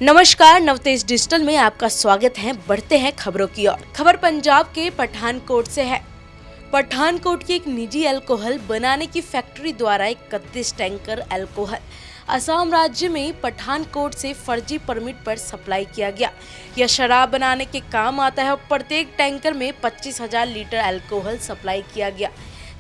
नमस्कार, नवतेज डिजिटल में आपका स्वागत है। बढ़ते हैं खबरों की ओर। खबर पंजाब के पठानकोट से है। पठानकोट की एक निजी अल्कोहल बनाने की फैक्ट्री द्वारा 31 टैंकर अल्कोहल असम राज्य में पठानकोट से फर्जी परमिट पर सप्लाई किया गया। यह शराब बनाने के काम आता है और प्रत्येक टैंकर में 25,000 लीटर अल्कोहल सप्लाई किया गया।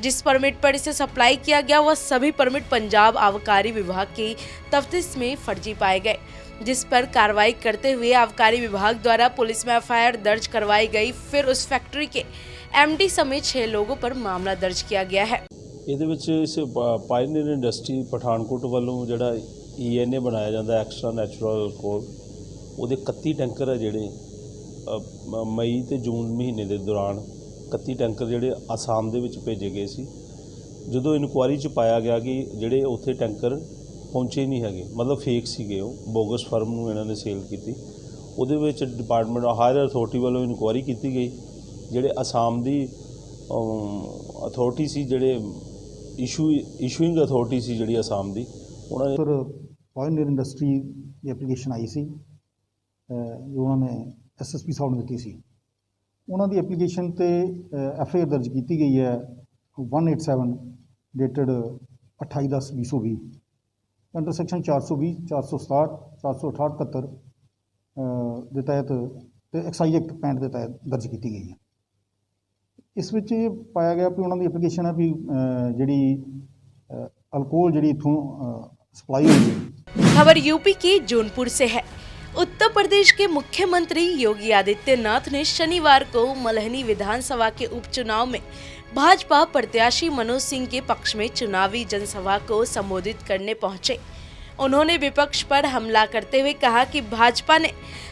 जिस परमिट पर इसे सप्लाई किया गया वह सभी परमिट पंजाब आबकारी विभाग की तफ्तीश में फर्जी पाए गए, जिस पर कार्रवाई करते हुए आबकारी विभाग द्वारा पुलिस में एफआईआर दर्ज करवाई गई। फिर उस फैक्ट्री के एमडी समेत 6 लोगों पर मामला दर्ज किया गया है। ਇਹਦੇ ਵਿੱਚ ਇਸ ਪਾਇਨੀਅਰ ਇੰਡਸਟਰੀ ਪਠਾਨਕੋਟ ਵੱਲੋਂ ਜਿਹੜਾ ENA ਬਣਾਇਆ ਜਾਂਦਾ ਐਕਸਟਰਾ ਨੈਚੁਰਲ ਅਲਕੋਹਲ, ਉਹਦੇ 31 ਟੈਂਕਰ ਹੈ ਜਿਹੜੇ ਮਈ ਤੇ ਜੂਨ ਮਹੀਨੇ ਦੇ ਦੌਰਾਨ 31 ਟੈਂਕਰ ਜਿਹੜੇ ਆਸਾਮ ਦੇ ਵਿੱਚ ਭੇਜੇ ਗਏ ਸੀ। ਜਦੋਂ ਇਨਕੁਆਇਰੀ 'ਚ ਪਾਇਆ ਗਿਆ ਕਿ ਜਿਹੜੇ ਉੱਥੇ ਟੈਂਕਰ ਪਹੁੰਚੇ ਨਹੀਂ ਹੈਗੇ, ਮਤਲਬ ਫੇਕ ਸੀਗੇ, ਉਹ ਬੋਗਸ ਫਰਮ ਨੂੰ ਇਹਨਾਂ ਨੇ ਸੇਲ ਕੀਤੀ। ਉਹਦੇ ਵਿੱਚ ਡਿਪਾਰਟਮੈਂਟ ਹਾਇਰ ਅਥਾਰਟੀ ਵੱਲੋਂ ਇਨਕੁਆਇਰੀ ਕੀਤੀ ਗਈ। ਜਿਹੜੇ ਆਸਾਮ ਦੀ ਅਥਾਰਟੀ ਸੀ, ਜਿਹੜੇ ਇਸ਼ੂਇੰਗ ਅਥਾਰਟੀ ਸੀ ਜਿਹੜੀ ਆਸਾਮ ਦੀ, ਉਹਨਾਂ ਨੇ pioneer industry the application I ਸੀ ਜੋ ਉਹਨਾਂ ਨੇ SSP ਸਾਹਿਬ ਨੂੰ ਦਿੱਤੀ ਸੀ। ਉਹਨਾਂ ਦੀ ਐਪਲੀਕੇਸ਼ਨ ਤੇ FIR ਦਰਜ ਕੀਤੀ ਗਈ ਹੈ 187 ਡੇਟਡ 28/10/2020 ਅੰਡਰ ਸੈਕਸ਼ਨ 420, 467, 468, 71 ਦੇ ਤਹਿਤ ਤੇ ਐਕਸਾਈਜ਼ ਐਕਟ 65 ਦੇ ਤਹਿਤ ਦਰਜ ਕੀਤੀ ਗਈ ਹੈ। ਇਸ ਵਿੱਚ ਇਹ ਪਾਇਆ ਗਿਆ ਕਿ ਉਹਨਾਂ ਦੀ ਐਪਲੀਕੇਸ਼ਨ ਹੈ ਵੀ ਜਿਹੜੀ ਅਲਕੋਹਲ ਜਿਹੜੀ ਇਥੋਂ सप्लाई हुई है। खबर यूपी के जौनपुर से है। उत्तर प्रदेश के मुख्यमंत्री योगी आदित्यनाथ ने शनिवार को मल्हनी विधानसभा के उपचुनाव में भाजपा प्रत्याशी मनोज सिंह के पक्ष में चुनावी जनसभा को संबोधित करने पहुंचे। उन्होंने विपक्ष पर हमला करते हुए कहा कि भाजपा ने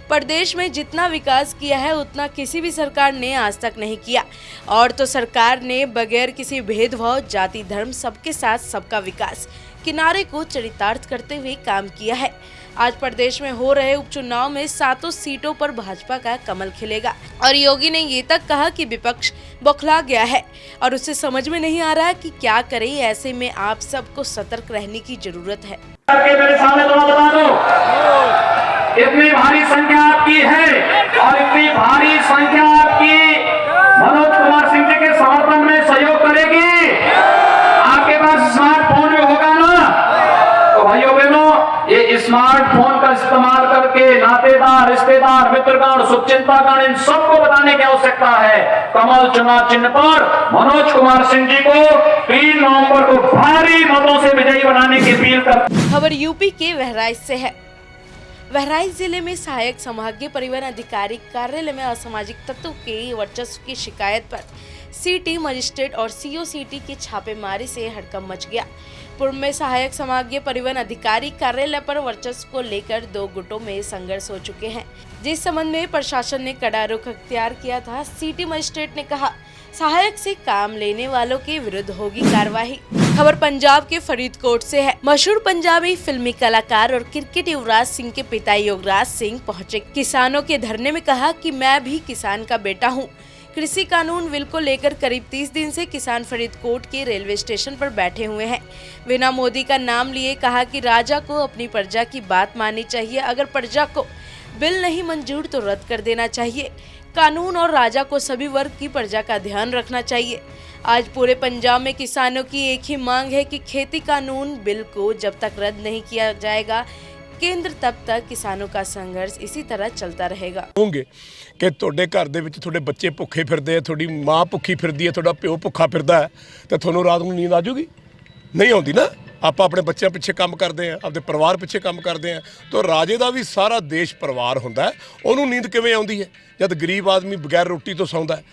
प्रदेश में जितना विकास किया है उतना किसी भी सरकार ने आज तक नहीं किया, और तो सरकार ने बगैर किसी भेदभाव, जाति, धर्म, सबके साथ सबका विकास किनारे को चरितार्थ करते हुए काम किया है। आज प्रदेश में हो रहे उपचुनाव में 7 सीटों पर भाजपा का कमल खिलेगा। और योगी ने ये तक कहा कि विपक्ष बौखला गया है और उसे समझ में नहीं आ रहा कि क्या करे। ऐसे में आप सबको सतर्क रहने की जरूरत है। मेरे सामने तो बता दो, इतनी भारी संख्या आपकी है और इतनी भारी संख्या आपकी मनोज कुमार सिंह जी के समर्थन में सहयोग करेगी। आपके पास स्मार्टफोन भी होगा ना, तो भाइयों बहनों, ये स्मार्टफोन का इस्तेमाल करके नातेदार, रिश्तेदार, मित्रगण, शुभचिंतकगण, इन सबको बताने की आवश्यकता है। कमल चुनाव चिन्ह पर मनोज कुमार सिंह जी को 3 नवंबर को भारी मतों से विजयी बनाने की अपील कर। खबर यूपी के बहराइच से है। बहराइच जिले में सहायक संभागीय परिवहन अधिकारी कार्यालय में असामाजिक तत्वों के वर्चस्व की शिकायत पर सिटी मजिस्ट्रेट और CO सिटी की छापेमारी से हड़कंप मच गया। पूर्व में सहायक संभागीय परिवहन अधिकारी कार्यालय पर वर्चस्व को लेकर 2 गुटों में संघर्ष हो चुके हैं, जिस संबंध में प्रशासन ने कड़ा रुख अख्तियार किया था। सिटी मजिस्ट्रेट ने कहा, सहायक से काम लेने वालों के विरुद्ध होगी कार्रवाई। खबर पंजाब के फरीदकोट से है। मशहूर पंजाबी फिल्मी कलाकार और क्रिकेट युवराज सिंह के पिता योगराज सिंह पहुंचे किसानों के धरने में। कहा कि मैं भी किसान का बेटा हूं। कृषि कानून बिल को लेकर करीब 30 दिन से किसान फरीदकोट के रेलवे स्टेशन पर बैठे हुए हैं। बिना मोदी का नाम लिए कहा कि राजा को अपनी प्रजा की बात माननी चाहिए। अगर प्रजा को बिल नहीं मंजूर तो रद्द कर देना चाहिए। कानून और राजा को सभी वर्ग की प्रजा का ध्यान रखना चाहिए। आज पूरे पंजाब में किसानों की एक ही मांग है कि खेती कानून बिल को जब तक रद्द नहीं किया जाएगा केंद्र, तब तक किसानों का संघर्ष इसी तरह चलता रहेगा। होंगे कि ਤੁਹਾਡੇ ਘਰ ਦੇ ਵਿੱਚ ਤੁਹਾਡੇ ਬੱਚੇ ਭੁੱਖੇ ਫਿਰਦੇ ਆ, ਤੁਹਾਡੀ ਮਾਂ ਭੁੱਖੀ ਫਿਰਦੀ ਹੈ, ਤੁਹਾਡਾ ਪਿਓ ਭੁੱਖਾ ਫਿਰਦਾ ਹੈ, ਤੇ ਤੁਹਾਨੂੰ ਰਾਤ ਨੂੰ ਨੀਂਦ ਆ ਜਾਊਗੀ? ਨਹੀਂ ਆਉਂਦੀ ਨਾ। ਆਪਾਂ ਆਪਣੇ ਬੱਚਿਆਂ ਪਿੱਛੇ ਕੰਮ ਕਰਦੇ ਆ, ਆਪਣੇ ਪਰਿਵਾਰ ਪਿੱਛੇ ਕੰਮ ਕਰਦੇ ਆ। ਤਾਂ ਰਾਜੇ ਦਾ ਵੀ ਸਾਰਾ ਦੇਸ਼ ਪਰਿਵਾਰ ਹੁੰਦਾ ਹੈ, ਉਹਨੂੰ ਨੀਂਦ ਕਿਵੇਂ ਆਉਂਦੀ ਹੈ ਜਦ ਗਰੀਬ ਆਦਮੀ ਬਗੈਰ ਰੋਟੀ ਤੋਂ ਸੌਂਦਾ ਹੈ,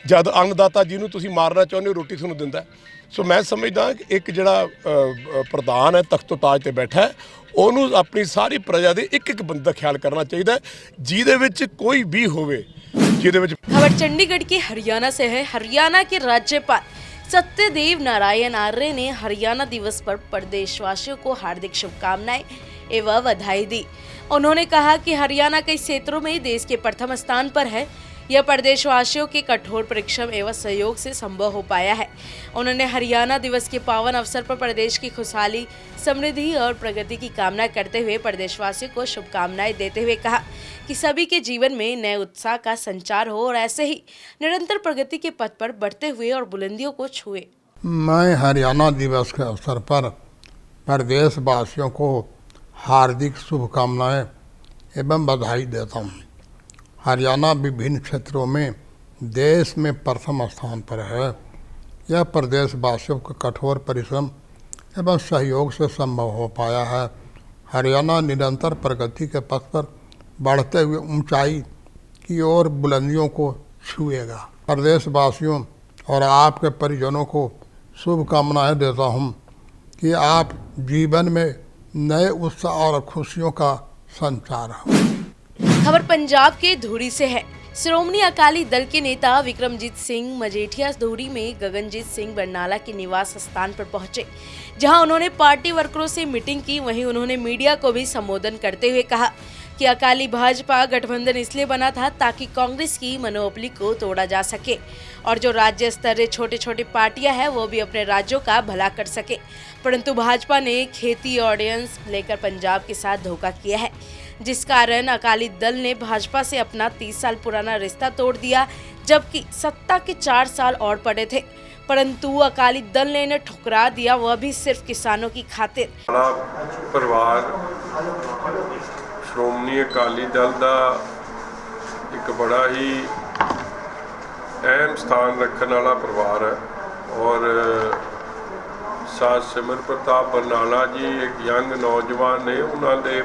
ਜਦ ਅੰਨਦਾਤਾ ਜਿਹਨੂੰ ਤੁਸੀਂ ਮਾਰਨਾ ਚਾਹੁੰਦੇ ਹੋ ਰੋਟੀ ਤੁਹਾਨੂੰ ਦਿੰਦਾ। ਸੋ ਮੈਂ ਸਮਝਦਾ ਕਿ ਇੱਕ ਜਿਹੜਾ ਪ੍ਰਧਾਨ ਹੈ ਤਖਤੋ ਤਾਜ ਤੇ ਬੈਠਾ ਹੈ, ਉਹਨੂੰ ਆਪਣੀ ਸਾਰੀ ਪ੍ਰਜਾ ਦੇ ਇੱਕ ਬੰਦੇ ਦਾ ਖਿਆਲ करना चाहिए ਜਿਹਦੇ ਵਿੱਚ ਕੋਈ ਵੀ ਹੋਵੇ ਜਿਹਦੇ ਵਿੱਚ। खबर चंडीगढ़ के हरियाणा से है। हरियाणा के राज्यपाल सत्यदेव नारायण आर्य ने हरियाणा दिवस पर प्रदेशवासियों को हार्दिक शुभकामनाएं एवं बधाई दी। उन्होंने कहा कि हरियाणा कई क्षेत्रों में देश के प्रथम स्थान पर है। यह प्रदेशवासियों के कठोर परिश्रम एवं सहयोग से संभव हो पाया है। उन्होंने हरियाणा दिवस के पावन अवसर पर प्रदेश की खुशहाली, समृद्धि और प्रगति की कामना करते हुए प्रदेशवासियों को शुभकामनाएं देते हुए कहा कि सभी के जीवन में नए उत्साह का संचार हो और ऐसे ही निरंतर प्रगति के पथ पर बढ़ते हुए और बुलंदियों को छुए। मैं हरियाणा दिवस के अवसर पर प्रदेशवासियों को हार्दिक शुभकामनाएं एवं बधाई देता हूँ। हरियाणा विभिन्न क्षेत्रों में देश में प्रथम स्थान पर है। यह प्रदेशवासियों के कठोर परिश्रम एवं सहयोग से संभव हो पाया है। हरियाणा निरंतर प्रगति के पथ पर बढ़ते हुए ऊंचाई की ओर बुलंदियों को छुएगा। प्रदेशवासियों और आपके परिजनों को शुभकामनाएं देता हूं कि आप जीवन में नए उत्साह और खुशियों का संचार हो। खबर पंजाब के धुरी से है। श्रोमणी अकाली दल के नेता विक्रमजीत सिंह मजेठिया धुरी में गगनजीत सिंह बरनाला के निवास स्थान पर पहुंचे, जहां उन्होंने पार्टी वर्करों से मीटिंग की। वहीं उन्होंने मीडिया को भी संबोधन करते हुए कहा कि अकाली भाजपा गठबंधन इसलिए बना था ताकि कांग्रेस की मनोबली को तोड़ा जा सके और जो राज्य स्तरीय छोटे छोटे पार्टियां हैं वो भी अपने राज्यों का भला कर सके। परंतु भाजपा ने खेती ऑर्डिनेंस लेकर पंजाब के साथ धोखा किया है, जिस कारण अकाली दल ने भाजपा से अपना 30 साल पुराना रिश्ता तोड़ दिया, जबकि सत्ता के 4 साल और पड़े थे, परंतु अकाली दल ने इन्हें ठुकरा दिया, वह भी सिर्फ किसानों की खातिर। श्रोमणी अकाली दल का एक बड़ा ही अहम स्थान रखने वाला परिवार है और साथ सिमर प्रताप बरनाला जी एक यंग नौजवान ने उन्होंने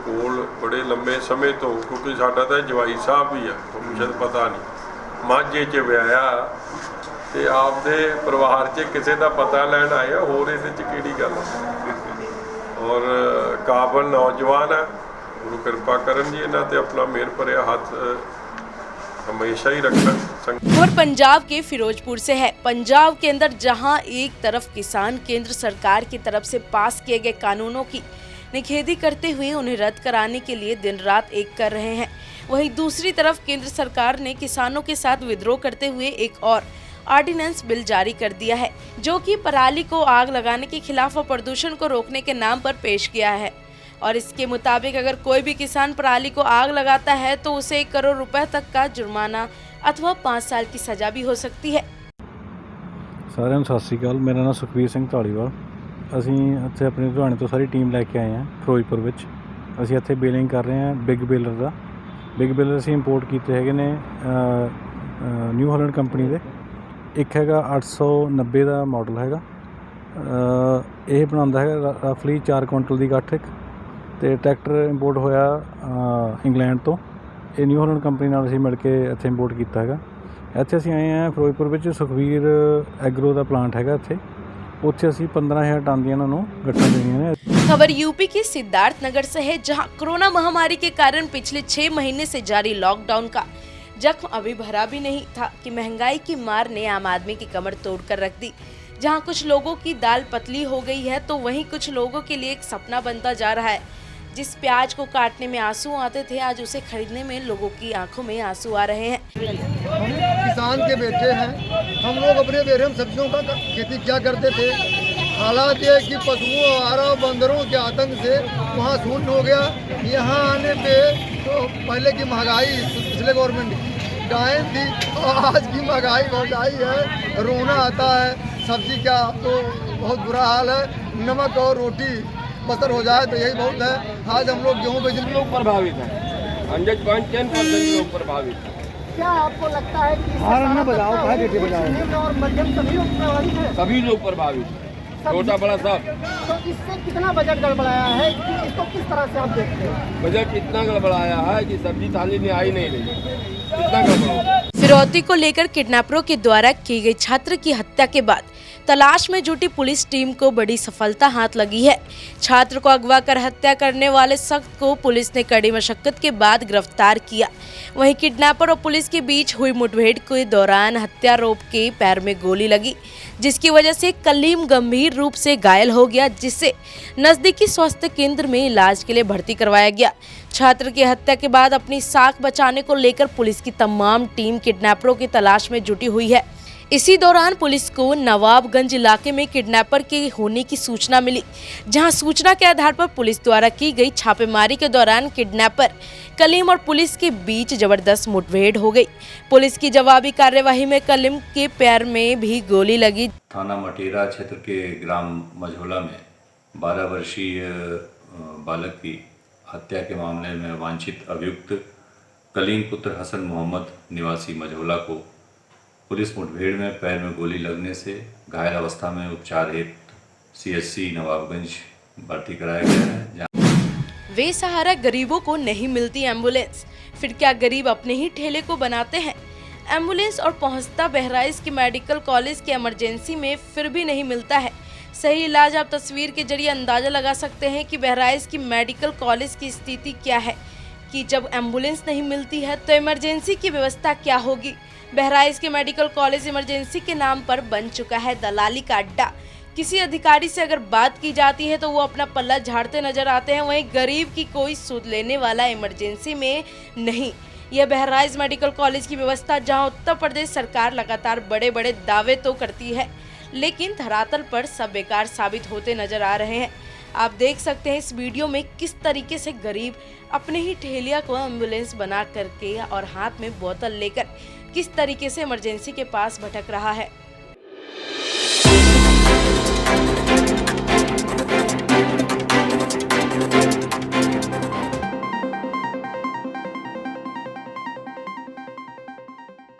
कोल बड़े लंबे समय तो, क्योंकि साडा तो जवाई साहब भी है, तुहानूं शायद पता नहीं, माझे च विआहिया ते आपदे परिवार च किसी का पता लैन आया, होर इहदे च किहड़ी गल और काबल नौजवान है। गुरु कृपा करन जी इन्हां ते अपना मेहर भरिया हाथ हमेशा ही रखना। और पंजाब के फिरोजपुर से है। पंजाब के अंदर जहां एक तरफ किसान केंद्र सरकार की तरफ से पास किए गए कानूनों की निखेधी करते हुए उन्हें रद्द कराने के लिए दिन रात एक कर रहे हैं, वहीं दूसरी तरफ केंद्र सरकार ने किसानों के साथ विद्रोह करते हुए एक और ऑर्डिनेंस बिल जारी कर दिया है, जो कि पराली को आग लगाने के खिलाफ और प्रदूषण को रोकने के नाम पर पेश किया है। और इसके मुताबिक अगर कोई भी किसान पराली को आग लगाता है तो उसे 1 करोड़ रुपए तक का जुर्माना अथवा 5 साल की सजा भी हो सकती है। साਰਿਆਂ ਨੂੰ ਸਤਿ ਸ਼੍ਰੀ ਅਕਾਲ। ਮੇਰਾ ਨਾਮ ਸੁਖਬੀਰ ਸਿੰਘ ਢਾਲੀਵਾਲ। ਅਸੀਂ ਇੱਥੇ ਆਪਣੇ ਲੁਧਿਆਣੇ ਤੋਂ ਸਾਰੀ ਟੀਮ ਲੈ ਕੇ ਆਏ ਹਾਂ ਫਿਰੋਜ਼ਪੁਰ ਵਿੱਚ। ਅਸੀਂ ਇੱਥੇ ਬੇਲਿੰਗ ਕਰ ਰਹੇ ਹਾਂ ਬਿਗ ਬੇਲਰ ਦਾ। ਬਿਗ ਬੇਲਰ ਅਸੀਂ ਇੰਪੋਰਟ ਕੀਤੇ ਹੈਗੇ ਨੇ ਨਿਊ ਹਾਲੈਂਡ ਕੰਪਨੀ ਦੇ। ਇੱਕ ਹੈਗਾ 890 ਦਾ ਮਾਡਲ ਹੈਗਾ। ਇਹ ਬਣਾਉਂਦਾ ਹੈਗਾ ਰਫਲੀ 4 ਕੁਇੰਟਲ ਦੀ ਗੱਠ ਇੱਕ। ਤੇ ਟਰੈਕਟਰ ਇੰਪੋਰਟ ਹੋਇਆ ਇੰਗਲੈਂਡ ਤੋਂ। ਇਹ ਨਿਊ ਹਾਲੈਂਡ ਕੰਪਨੀ ਨਾਲ ਅਸੀਂ ਮਿਲ ਕੇ ਇੱਥੇ ਇੰਪੋਰਟ ਕੀਤਾ ਹੈਗਾ। ਇੱਥੇ ਅਸੀਂ ਆਏ ਹਾਂ ਫਿਰੋਜ਼ਪੁਰ ਵਿੱਚ ਸੁਖਬੀਰ ਐਗਰੋ ਦਾ ਪਲਾਂਟ ਹੈਗਾ ਇੱਥੇ। ਉੱਥੇ ਅਸੀਂ 15,000 टन ਦੀਆਂ ਇਹਨਾਂ ਨੂੰ ਗੱਠਾਂ ਦੇਣੀਆਂ ਨੇ। खबर यूपी के सिद्धार्थनगर से है, जहां कोरोना महामारी के कारण पिछले 6 महीने से जारी लॉकडाउन का जख्म अभी भरा भी नहीं था कि महंगाई की मार ने आम आदमी की कमर तोड़कर रख दी। जहां कुछ लोगों की दाल पतली हो गई है तो वहीं कुछ लोगों के लिए एक सपना बनता जा रहा है। जिस प्याज को काटने में आंसू आते थे, आज उसे खरीदने में लोगों की आंखों में आंसू आ रहे हैं। हम किसान के बेटे हैं, हम लोग अपने बेरहम सब्जियों का खेती किया करते थे। हालात ये कि पशुओं और बंदरों के आतंक से वहाँ शून्य हो गया। यहाँ आने पे तो पहले की महंगाई पिछले गवर्नमेंट की गायन थी और आज की महंगाई है, रोना आता है। सब्जी का तो बहुत बुरा हाल है, नमक और रोटी बसर हो जाए तो यही बहुत है। आज हम लोग गेहूँ बेचने लोग प्रभावित हैं, 100.10% लोग प्रभावित हैं। क्या आपको लगता है कि निम्न और मध्यम सभी लोग प्रभावित हैं? सभी लोग प्रभावित हैं, छोटा बड़ा सब। तो इससे कितना बजट गड़बड़ाया है, इसको किस तरह से आप देखते हैं? बजट इतना गड़बड़ाया है कि सब्जी थाली में आ ही नहीं रही, इतना गड़बड़ा। फिरौती को लेकर किडनैपरों के द्वारा की गई छात्र की हत्या के बाद तलाश में जुटी पुलिस टीम को बड़ी सफलता हाथ लगी है। छात्र को अगवा कर हत्या करने वाले शख्स को पुलिस ने कड़ी मशक्कत के बाद गिरफ्तार किया। वहीं किडनैपर और पुलिस के बीच हुई मुठभेड़ के दौरान हत्यारोपी के पैर में गोली लगी, जिसकी वजह से कलीम गंभीर रूप से घायल हो गया, जिसे नजदीकी स्वास्थ्य केंद्र में इलाज के लिए भर्ती करवाया गया। छात्र की हत्या के बाद अपनी साख बचाने को लेकर पुलिस की तमाम टीम किडनैपरों की तलाश में जुटी हुई है। इसी दौरान पुलिस को नवाबगंज इलाके में किडनैपर के होने की सूचना मिली, जहां सूचना के आधार पर पुलिस द्वारा की गई छापेमारी के दौरान किडनैपर कलीम और पुलिस के बीच जबरदस्त मुठभेड़ हो गई। पुलिस की जवाबी कार्यवाही में कलीम के पैर में भी गोली लगी। थाना मटेरा क्षेत्र के ग्राम मझोला में 12 वर्षीय बालक की हत्या के मामले में वांछित अभियुक्त कलीम पुत्र हसन मोहम्मद निवासी मझोला को पुलिस मुठभेड़ में पैर में गोली लगने से घायल अवस्था में उपचार हेतु CHC नवाबगंज भर्ती कराया गया है। बेसहारा गरीबों को नहीं मिलती एम्बुलेंस, फिर क्या गरीब अपने ही ठेले को बनाते हैं? एम्बुलेंस और पहुंचता बहराइच के मेडिकल कॉलेज के इमरजेंसी में फिर भी नहीं मिलता है सही इलाज। आप तस्वीर के जरिए अंदाजा लगा सकते हैं कि बहराइच की मेडिकल कॉलेज की स्थिति क्या है कि जब एम्बुलेंस नहीं मिलती है तो इमरजेंसी की व्यवस्था क्या होगी। बहराइच के मेडिकल कॉलेज इमरजेंसी के नाम पर बन चुका है दलाली का अड्डा। किसी अधिकारी से अगर बात की जाती है तो वो अपना पल्ला झाड़ते नजर आते हैं, वहीं गरीब की कोई सुध लेने वाला इमरजेंसी में नहीं। यह बहराइच मेडिकल कॉलेज की व्यवस्था, जहां उत्तर प्रदेश सरकार लगातार बड़े बड़े दावे तो करती है, लेकिन धरातल पर सब बेकार साबित होते नजर आ रहे हैं। आप देख सकते हैं इस वीडियो में किस तरीके से गरीब अपने ही ठेलिया को एम्बुलेंस बना करके और हाथ में बोतल लेकर किस तरीके से इमरजेंसी के पास भटक रहा है।